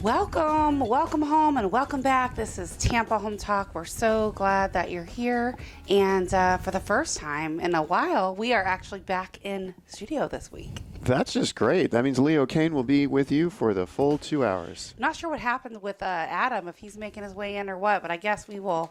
Welcome home and welcome back. This is Tampa Home Talk. We're so glad that you're here. And for the first time in a while, we are actually back in studio this week. That's just great. That means Leo Kane will be with you for the full 2 hours. Not sure what happened with Adam, if he's making his way in or what, but I guess we will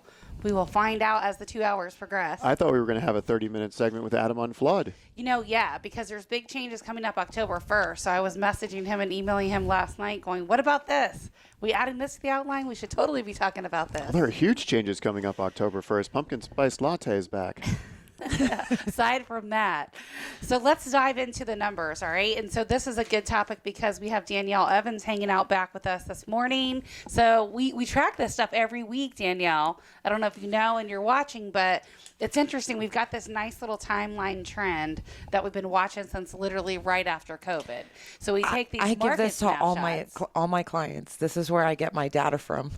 find out as the 2 hours progress. I thought we were going to have a 30-minute segment with Adam on flood. Yeah, because there's big changes coming up October 1st. So I was messaging him and emailing him last night going, what about this? We adding this to the outline? We should totally be talking about this. Well, there are huge changes coming up October 1st. Pumpkin spice latte is back. Aside from that. So let's dive into the numbers, all right? And so this is a good topic because we have Danielle Evans hanging out back with us this morning. So we track this stuff every week, Danielle. I don't know if you know and you're watching, but it's interesting. We've got this nice little timeline trend that we've been watching since literally right after COVID. So we take these I give this to snapshots. all my clients. This is where I get my data from.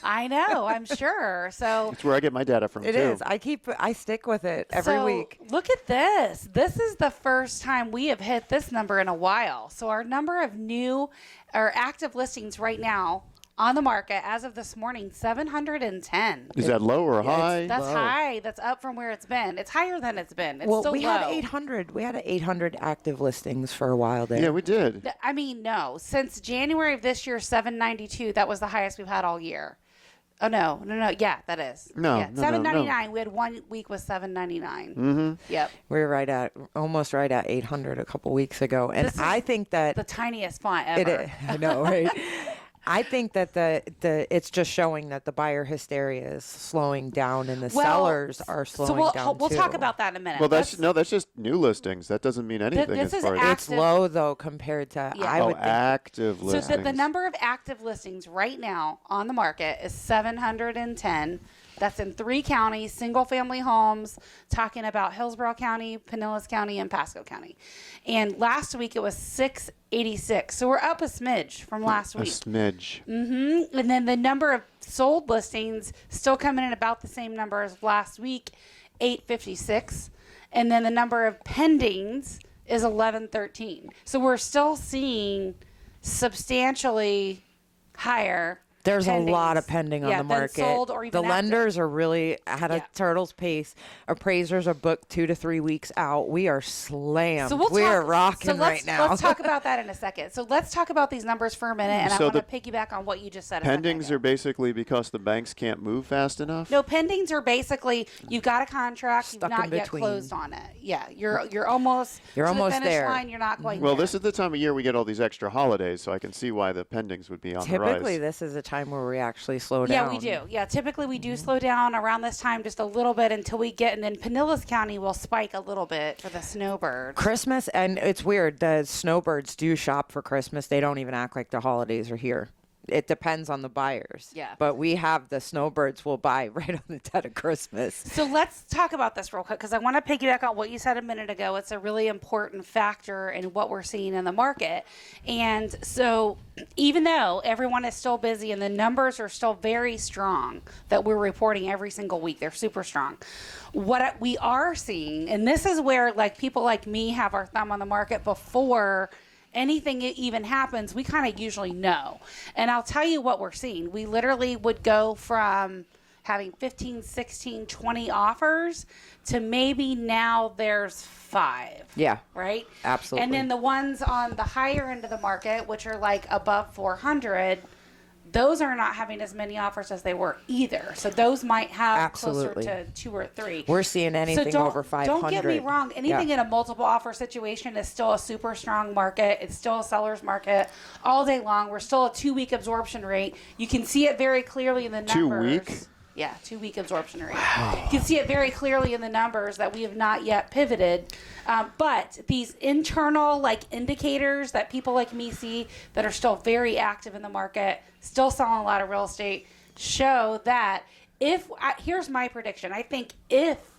I know, I'm sure. So It's where I get my data from, It too. is. I stick with it every week. Look at this. This is the first time we have hit this number in a while. So our number of new or active listings right now on the market as of this morning, 710. Is that low or high? That's low. high. That's up from where it's been. It's higher than it's been. It's still we low. had 800. We had 800 active listings for a while there. Yeah, we did. I mean, no. Since January of this year, 792. That was the highest we've had all year. Oh, no. Yeah, that is. No, yeah. no, 799. We had 1 week with 799. Mm-hmm. Yep. We were almost right at 800 a couple weeks ago. And I think that the tiniest font ever. it is. I know, right? I think that it's just showing that the buyer hysteria is slowing down and the sellers are slowing down we'll too. talk about that in a minute. Well, that's just new listings. That doesn't mean anything this as is far active. It's low though compared to I would think. active listings. So the number of active listings right now on the market is 710. That's in 3 counties, single-family homes, talking about Hillsborough County, Pinellas County, and Pasco County. And last week it was 686. So we're up a smidge from last week. A smidge. Mm-hmm. And then the number of sold listings still coming in about the same number as last week, 856. And then the number of pendings is 1113. So we're still seeing substantially higher. There's pendings. a lot of pending on the than market. sold or even the lenders are really at a Yeah. turtle's pace. Appraisers are booked 2 to 3 weeks out. We are slammed. So we're rocking right now. Let's talk about that in a second. So let's talk about these numbers for a minute, and So I want the to piggyback on what you just said. Pendings are basically because the banks can't move fast enough? No, pendings are basically you've got a contract, Stuck you've in not yet between. closed on it. Yeah, you're almost You're to almost the finish there. line. You're not quite Well, there. this is the time of year we get all these extra holidays, so I can see why the pendings would be on the rise. Typically, this is a time where we actually slow down. Yeah, we do. Yeah, typically we do slow down around this time just a little bit until we get, and then Pinellas County will spike a little bit for the snowbirds. Christmas, and it's weird, the snowbirds do shop for Christmas. They don't even act like the holidays are here. It depends on the buyers. Yeah. But we have the snowbirds will buy right on the dead of Christmas. So let's talk about this real quick because I want to piggyback on what you said a minute ago. It's a really important factor in what we're seeing in the market. And so even though everyone is still busy and the numbers are still very strong that we're reporting every single week, they're super strong. What we are seeing, and this is where like people like me have our thumb on the market before anything even happens, we kind of usually know. And I'll tell you what we're seeing. We literally would go from having 15, 16, 20 offers to maybe now there's 5. Yeah. Right? Absolutely. And then the ones on the higher end of the market, which are like above 400, those are not having as many offers as they were either. So those might have Absolutely. closer to 2 or 3. We're seeing anything over 500. Don't get me wrong. Anything Yeah. in a multiple offer situation is still a super strong market. It's still a seller's market all day long. We're still a 2-week absorption rate. You can see it very clearly in the numbers. 2 week? Yeah, 2-week absorption rate. You can see it very clearly in the numbers that we have not yet pivoted. But these internal like indicators that people like me see that are still very active in the market, still selling a lot of real estate, show that here's my prediction. I think if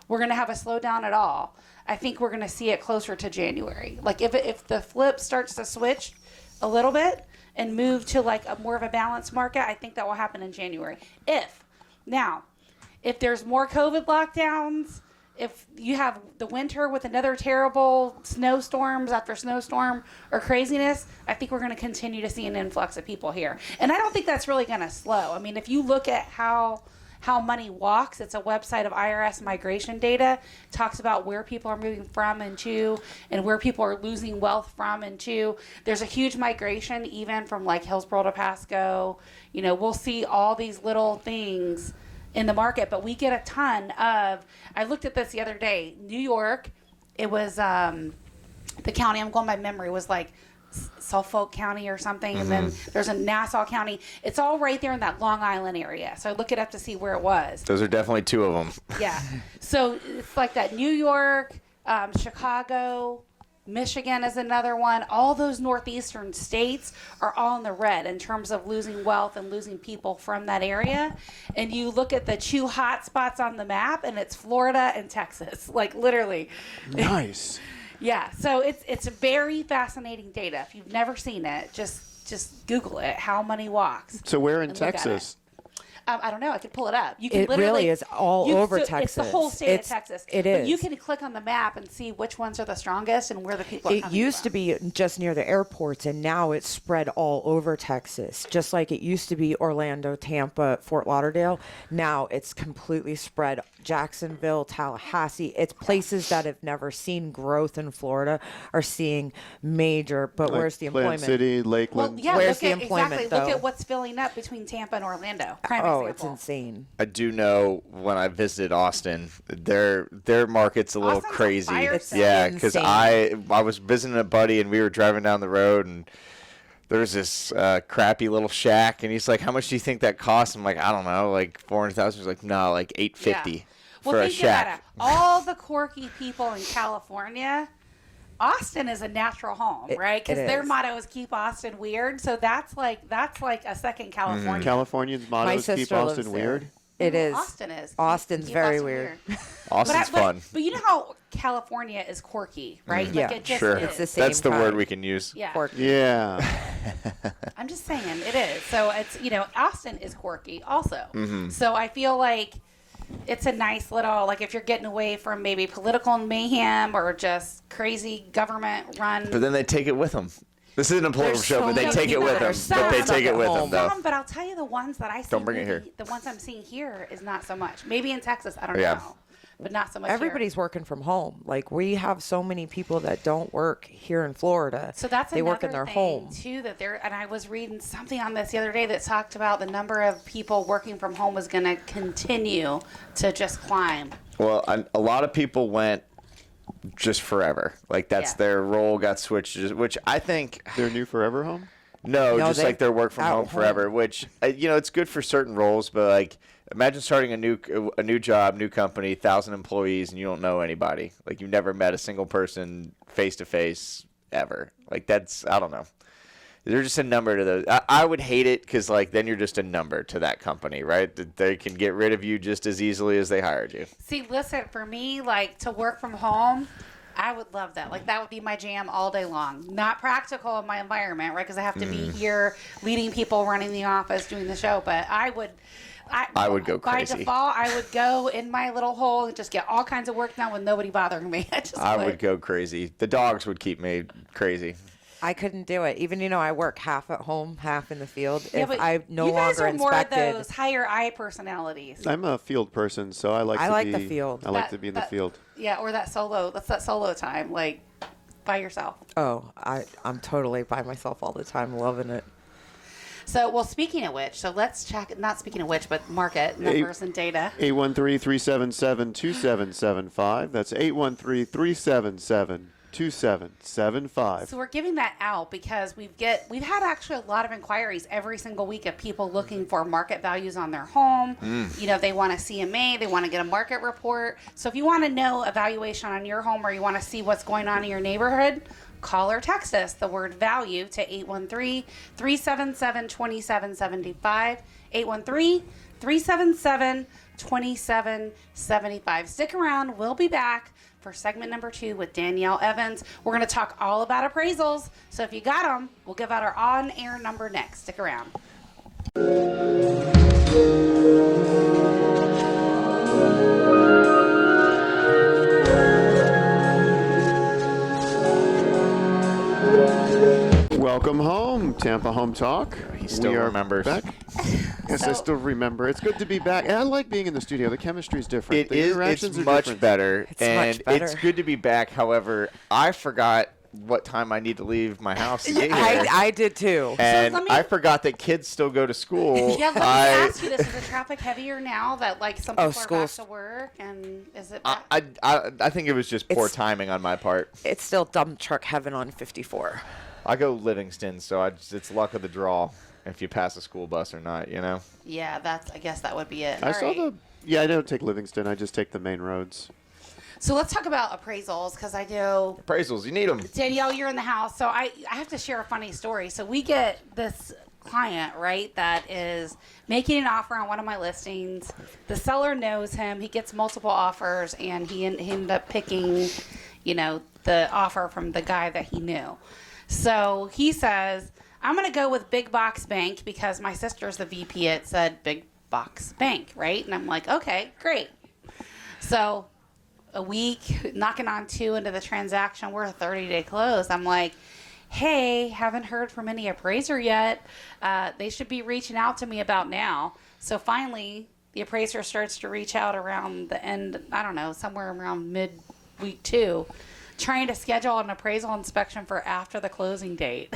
we're going to have a slowdown at all, I think we're going to see it closer to January. Like if the flip starts to switch a little bit and move to like a more of a balanced market, I think that will happen in January. If there's more COVID lockdowns if you have the winter with another terrible snowstorms after snowstorm or craziness, I think we're going to continue to see an influx of people here. And I don't think that's really going to slow. I mean, if you look at how money walks, it's a website of IRS migration data, talks about where people are moving from and to, and where people are losing wealth from and to. There's a huge migration even from like Hillsborough to Pasco. You know, we'll see all these little things in the market, but we get a ton of, I looked at this the other day, New York, it was the county, I'm going by memory, was like Suffolk County or something, and then there's a Nassau County. It's all right there in that Long Island area. So I look it up to see where it was. Those are definitely two of them. Yeah. So it's like that New York, Chicago, Michigan is another one. All those northeastern states are all in the red in terms of losing wealth and losing people from that area. And you look at the two hot spots on the map, and it's Florida and Texas, like literally. Nice. Yeah. So it's very fascinating data. If you've never seen it, just Google it. How money walks. So where in and look at Texas? I don't know. I could pull it up. You can It literally, really is all over It's Texas. the whole state It's- of Texas. it But you is. can click on the map and see which ones are the strongest and where the people are It coming used from. to be just near the airports, and now it's spread all over Texas. Just like it used to be Orlando, Tampa, Fort Lauderdale. Now it's completely spread. Jacksonville, Tallahassee. It's places that have never seen growth in Florida are seeing major. But Like where's the Plant employment? City, Well, Lakeland. yeah, Where's look the at, employment, exactly. Look though? at what's filling up between Tampa and Orlando. Prime Oh, example. it's insane. I do know when I visited Austin, their market's a little Austin's on crazy. fire, so- Yeah, because insane. I was visiting a buddy and we were driving down the road and there's this crappy little shack and he's like, "How much do you think that costs?" I'm like, "I don't know, like 400,000." He's like, "No, like 850 Well, for a think about shack." it. All the quirky people in California, Austin is a natural home, right? Because it their is. motto is "Keep Austin Weird." So that's like a second California. Californians' My motto is keep sister Austin lives weird. there. It is. Austin is. Austin's Keep very Austin weird. Austin's fun. But you know how California is quirky, right? Yeah, Like it just Sure. is. It's the same That's the word kind. we can use. Yeah. Quirky. Yeah. I'm just saying it is. So it's, Austin is quirky also. Mm-hmm. So I feel like it's a nice little, like if you're getting away from maybe political mayhem or just crazy government run. But then they take it with them. This isn't a political There's show, so but they many take it people with that them. are so But they stuck take it at with them, home. though. But I'll tell you the ones that I see. Don't bring it maybe here. The ones I'm seeing here is not so much. Maybe in Texas, I don't Yeah. know. But not so much Everybody's working from home. Like we have so many people that don't work here in Florida. So that's they work in their thing, home. too. And I was reading something on this the other day that talked about the number of people working from home was going to continue to just climb. Well, a lot of people went just forever. Like that's Yeah. their role got switched, which I think Their new forever home? no, No, just they- like their work from out home forever. Which it's good for certain roles, but like imagine starting a new job, new company, 1,000 employees, and you don't know anybody. Like you've never met a single person face to face ever. Like that's I don't know. They're just a number to those. I would hate it because like then you're just a number to that company, right? That they can get rid of you just as easily as they hired you. See, listen, for me, like to work from home, I would love that. Like that would be my jam all day long. Not practical in my environment, right? Because I have to be here leading people, running the office, doing the show. But I would go crazy. By default, I would go in my little hole and just get all kinds of work done with nobody bothering me. I would go crazy. The dogs would keep me crazy. I couldn't do it. Even I work half at home, half in the field. Yeah, if but I no you guys longer are more inspected, of those higher eye personalities. I'm a field person, so I like I to like be the field. I like to be in the field. Yeah, or that solo. That's that solo time, like by yourself. I'm totally by myself all the time, loving it. So, well, speaking of which, so let's check. Not speaking of which, but market numbers and data. 813-377-2775. That's 813-377-2775. So we're giving that out because we've had actually a lot of inquiries every single week of people looking for market values on their home. They want a CMA, they want to get a market report. So if you want to know a valuation on your home or you want to see what's going on in your neighborhood, call or text us the word value to 813-377-2775. 813-377-2775. Stick around. We'll be back for segment number 2 with Danielle Evans. We're going to talk all about appraisals. So if you got them, we'll give out our on-air number next. Stick around. Welcome home, Tampa Home Talk. He still We are remembers. Back. Yes, I So- still remember. It's good to be back. And I like being in the studio. The chemistry is different. It the is. interactions It's are much different. better, It's and much better. it's good to be back. However, I forgot what time I need to leave my house to get here. I did too. And let me- I forgot that kids still go to school. Yeah, let me ask you this: is the traffic heavier now that like some people are back schools. to work, and is it? I think it was just poor It's- timing on my part. It's still dump truck heaven on 54. I go Livingston, so it's luck of the draw if you pass a school bus or not. You know. Yeah, I guess that would be it. I All saw right. I don't take Livingston. I just take the main roads. So let's talk about appraisals because I do. Appraisals, you need them. Danielle, you're in the house, so I have to share a funny story. So we get this client, right, that is making an offer on one of my listings. The seller knows him. He gets multiple offers, and he ended up picking, the offer from the guy that he knew. So he says, I'm going to go with Big Box Bank because my sister's the VP at said Big Box Bank, right? And I'm like, okay, great. So a week, knocking on 2 into the transaction, we're a 30-day close. I'm like, hey, haven't heard from any appraiser yet. They should be reaching out to me about now. So finally, the appraiser starts to reach out around the end, I don't know, somewhere around mid-week 2, trying to schedule an appraisal inspection for after the closing date.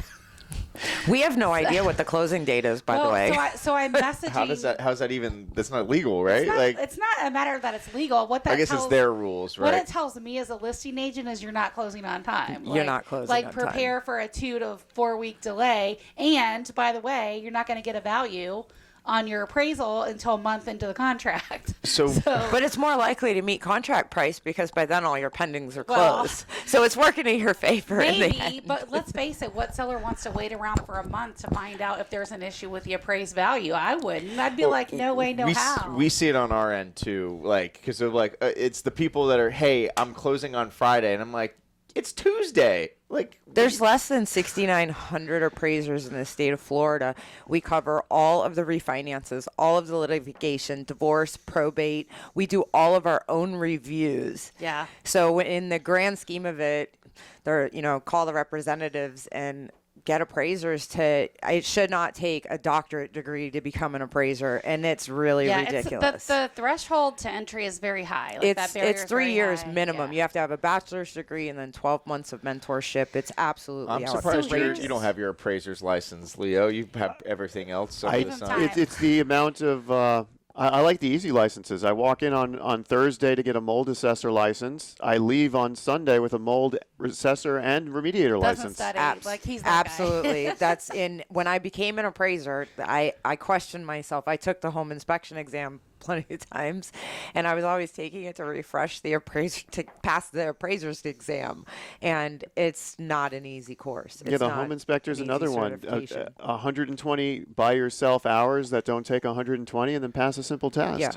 We have no idea what the closing date is, by the way. So I'm messaging. How's that even? That's not legal, right? It's not a matter that it's legal. What that I guess tells, it's their rules, What right? it tells me as a listing agent is you're not closing on time. You're not closing like on prepare for a 2 to 4 week delay. And by the way, you're not going to get a value on your appraisal until a month into the contract. So But it's more likely to meet contract price because by then all your pendings are Well, closed. So it's working in your favor in the maybe, end. but let's face it, what seller wants to wait around for a month to find out if there's an issue with the appraised value? I wouldn't. I'd be like, no way, no how. We see it on our end too, like because they're like it's the people that are, hey, I'm closing on Friday, and I'm like, it's Tuesday. Like There's less than 6,900 appraisers in the state of Florida. We cover all of the refinances, all of the litigation, divorce, probate. We do all of our own reviews. Yeah. So in the grand scheme of it, they're, call the representatives and get appraisers to, it should not take a doctorate degree to become an appraiser. And it's really ridiculous. The threshold to entry is very high. Like that barrier It's is 3 very years high. minimum. Yeah. You have to have a bachelor's degree and then 12 months of mentorship. It's absolutely I'm surprised outrageous. you don't have your appraiser's license, Leo. You have everything else under the sun. Time. It's the amount of. I like the easy licenses. I walk in on Thursday to get a mold assessor license. I leave on Sunday with a mold assessor and remediator Doesn't license. study. Like he's that guy. Absolutely. That's when I became an appraiser, I questioned myself. I took the home inspection exam plenty of times, and I was always taking it to refresh the appraiser to pass the appraiser's exam, and it's not an easy course. Yeah, It's the not home inspector's an easy another one. certification. 120 by yourself hours that don't take 120 and then pass a simple test. Yeah.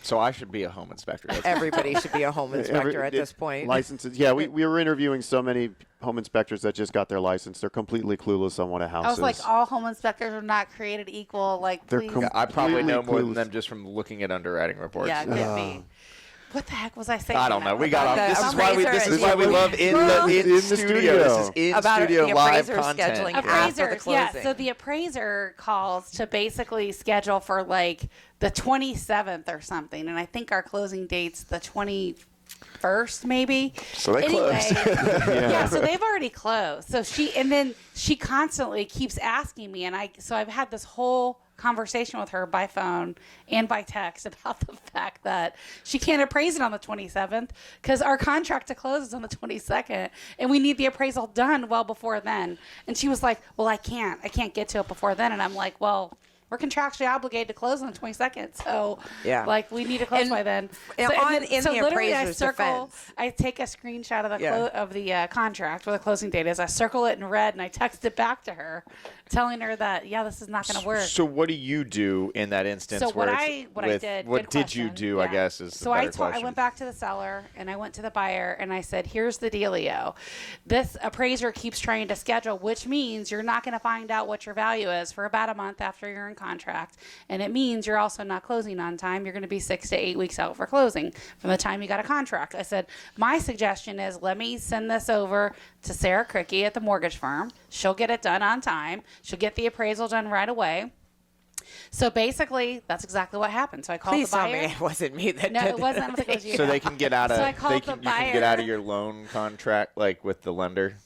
So I should be a home inspector. Everybody should be a home inspector at this point. Licenses. Yeah, we were interviewing so many home inspectors that just got their license. They're completely clueless on what a house I is. was like, all home inspectors are not created equal. Like, They're please. I probably Completely know more than clueless. them just from looking at underwriting reports. Yeah, it could be. What the heck was I saying? I don't know. We got off. The This is why we. appraiser This is is why we the- love in the studio. This is in About studio the live appraiser content. scheduling. Yeah. After the Appraisers, yeah. closing. So the appraiser calls to basically schedule for like the 27th or something, and I think our closing date's the 21st, maybe. So they closed. Yeah, so they've already closed. So she constantly keeps asking me, and I've had this whole conversation with her by phone and by text about the fact that she can't appraise it on the 27th because our contract to close is on the 22nd, and we need the appraisal done well before then. And she was like, well, I can't get to it before then. And I'm like, well, we're contractually obligated to close on the 22nd, so Yeah. like we need to close And- by then. and in the literally, appraiser's defense. I take a screenshot of Yeah. the contract where the closing date is. I circle it in red and I text it back to her telling her that, yeah, this is not going to work. So what do you do in that instance? So where what it's I with- did. What good did you question. do? I guess is so the better I question. went back to the seller and I went to the buyer and I said, here's the dealio. This appraiser keeps trying to schedule, which means you're not going to find out what your value is for about a month after you're in contract, and it means you're also not closing on time. You're going to be 6 to 8 weeks out for closing from the time you got a contract. I said, my suggestion is let me send this over to Sarah Cricky at the mortgage firm. She'll get it done on time. She'll get the appraisal done right away. So basically, that's exactly what happened. So I called Please the tell buyer. me it wasn't me that No, did it wasn't. I don't think it was you. So they can get out of So I called you the can get out buyer. of your loan contract like with the lender.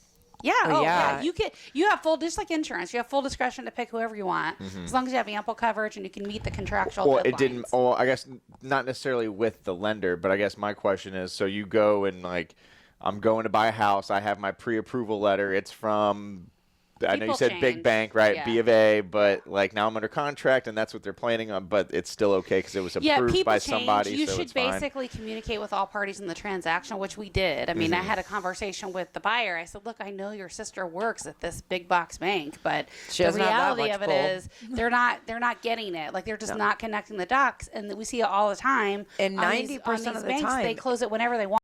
Yeah. Oh, yeah. yeah. You have full, just like insurance. You have full discretion to pick whoever you want, as long as you have ample coverage and you can meet the contractual Well, deadlines. it didn't. Oh, I guess not necessarily with the lender, but I guess my question is: so you go and like, I'm going to buy a house. I have my pre-approval letter. It's from. I know you People said big change. bank, right? Yeah. B of A, but like now I'm under contract, and that's what they're planning on. But it's still okay because it was Yeah, approved people by change. somebody, You so should it's fine. basically communicate with all parties in the transaction, which we did. I mean, I had a conversation with the buyer. I said, "Look, I know your sister works at this big box bank, but She the doesn't have that reality much of it pull." is they're not getting it. Like they're just not connecting the dots, and we see it all the time. And on these 90% of these the banks, they time- close it whenever they want."